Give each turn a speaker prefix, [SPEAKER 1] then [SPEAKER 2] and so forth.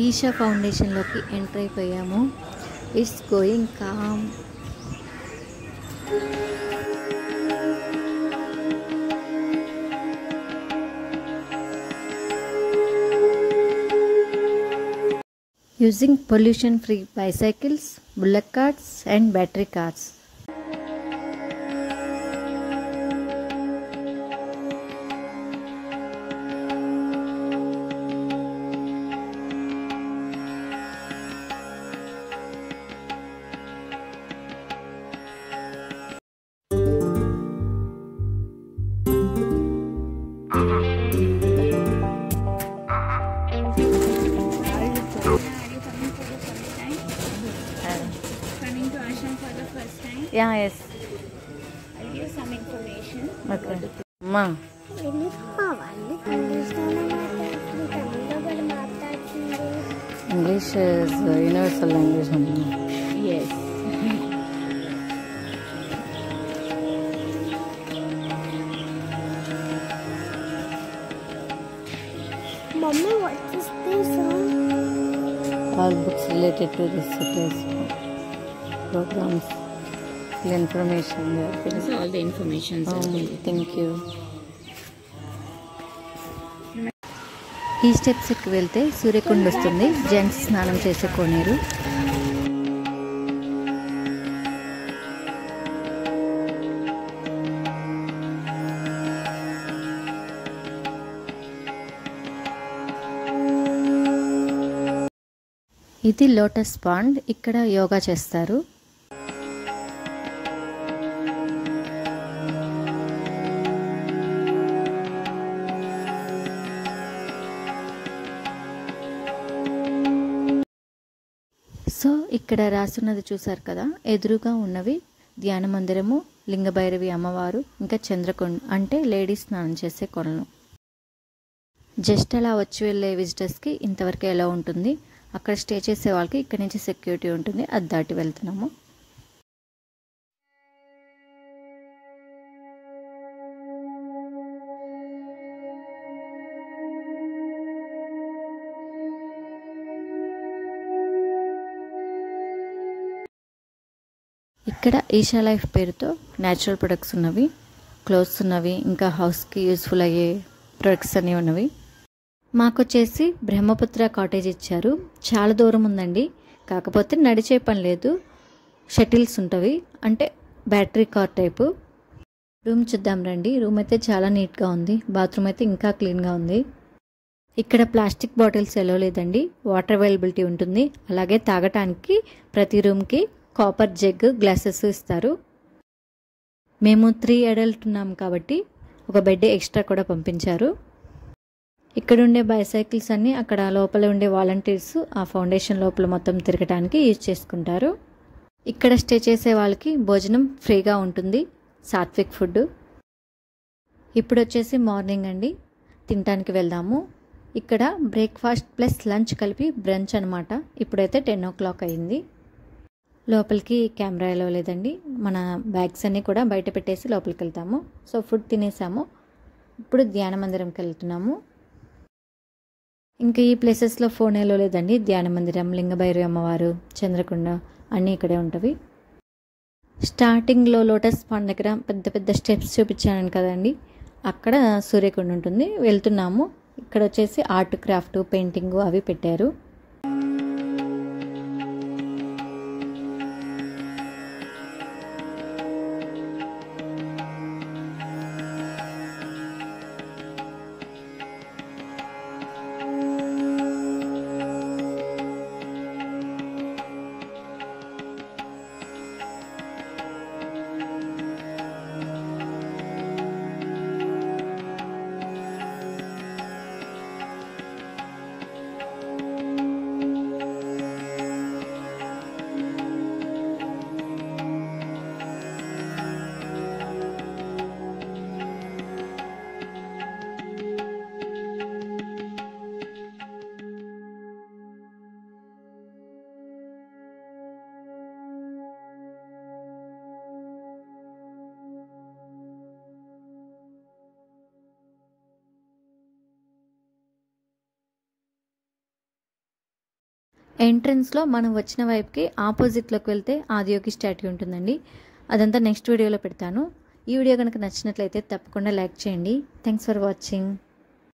[SPEAKER 1] ఈషా ఫౌండేషన్లోకి ఎంటర్ అయిపోయాము. It's going calm. Using pollution-free bicycles, bullock carts and battery cars. Yeah, yes.
[SPEAKER 2] I'll give some information.
[SPEAKER 1] Okay. Ma. English is universal language.
[SPEAKER 2] Yes.
[SPEAKER 3] Mommy, what is this song?
[SPEAKER 1] All books related to this city's programs. The information there.
[SPEAKER 2] That's all the information.
[SPEAKER 1] Thank you. ఈ steps ఎక్కి వెళ్తే సూర్యకుండ వస్తుంది. Gents స్నానం చేసే కోనేరు. ఇది lotus pond. ఇక్కడ యోగా చేస్తారు. So ఇక్కడ రాసున్నది చూసారు కదా, ఎదురుగా ఉన్నవి ధ్యాన మందిరము, లింగభైరవి అమ్మవారు, ఇంకా చంద్రకొండ అంటే లేడీస్ స్నానం చేసే కొలను. జస్ట్ అలా వచ్చి వెళ్ళే విజిటర్స్కి ఇంతవరకు ఎలా ఉంటుంది. అక్కడ స్టే చేసే వాళ్ళకి ఇక్కడ నుంచి సెక్యూరిటీ ఉంటుంది. అది దాటి వెళ్తున్నాము. ఇక్కడ ఈషా లైఫ్ పేరుతో న్యాచురల్ ప్రొడక్ట్స్ ఉన్నవి, క్లోత్స్ ఉన్నవి, ఇంకా హౌస్కి యూస్ఫుల్ అయ్యే ప్రొడక్ట్స్ అన్నీ ఉన్నవి. మాకు వచ్చేసి బ్రహ్మపుత్ర కాటేజ్ ఇచ్చారు. చాలా దూరం ఉందండి, కాకపోతే నడిచే పని లేదు. షటిల్స్ ఉంటవి, అంటే బ్యాటరీ కార్ టైపు. రూమ్ చూద్దాం రండి. రూమ్ అయితే చాలా నీట్గా ఉంది. బాత్రూమ్ అయితే ఇంకా క్లీన్గా ఉంది. ఇక్కడ ప్లాస్టిక్ బాటిల్స్ ఎలో లేదండి, వాటర్ అవైలబిలిటీ ఉంటుంది. అలాగే తాగటానికి ప్రతి రూమ్కి కాపర్ జగ్, గ్లాసెస్ ఇస్తారు. మేము 3 అడల్ట్ ఉన్నాం కాబట్టి ఒక బెడ్ ఎక్స్ట్రా కూడా పంపించారు. ఇక్కడ ఉండే బైసైకిల్స్ అన్నీ అక్కడ లోపల ఉండే వాలంటీర్స్ ఆ ఫౌండేషన్ లోపల మొత్తం తిరగడానికి యూజ్ చేసుకుంటారు. ఇక్కడ స్టే చేసే వాళ్ళకి భోజనం ఫ్రీగా ఉంటుంది, సాత్విక్ ఫుడ్. ఇప్పుడు వచ్చేసి మార్నింగ్ అండి, తినడానికి వెళ్దాము. ఇక్కడ బ్రేక్ఫాస్ట్ ప్లస్ లంచ్ కలిపి బ్రంచ్ అనమాట. ఇప్పుడైతే 10 o'clock అయింది. లోపలికి కెమెరా ఎలా లేదండి. మన బ్యాగ్స్ అన్నీ కూడా బయట పెట్టేసి లోపలికి వెళ్తాము. సో ఫుడ్ తినేసాము. ఇప్పుడు ధ్యాన మందిరంకి వెళ్తున్నాము. ఇంకా ఈ ప్లేసెస్లో ఫోన్ ఎలా లేదండి. ధ్యాన మందిరం, లింగభైరవి అమ్మవారు, చంద్రకొండ అన్నీ ఇక్కడే ఉంటవి. స్టార్టింగ్లో లోటస్ పాండ్ దగ్గర పెద్ద పెద్ద స్టెప్స్ చూపించాను కదండి, అక్కడ సూర్యకొండ ఉంటుంది. వెళ్తున్నాము. ఇక్కడ వచ్చేసి ఆర్ట్, క్రాఫ్ట్, పెయింటింగ్ అవి పెట్టారు. ఎంట్రన్స్లో మనం వచ్చిన వైపుకి ఆపోజిట్లోకి వెళ్తే ఆదియోగి స్టాట్యూ ఉంటుందండి. అదంతా నెక్స్ట్ వీడియోలో పెడతాను. ఈ వీడియో కనుక నచ్చినట్లయితే తప్పకుండా లైక్ చేయండి. Thanks for watching.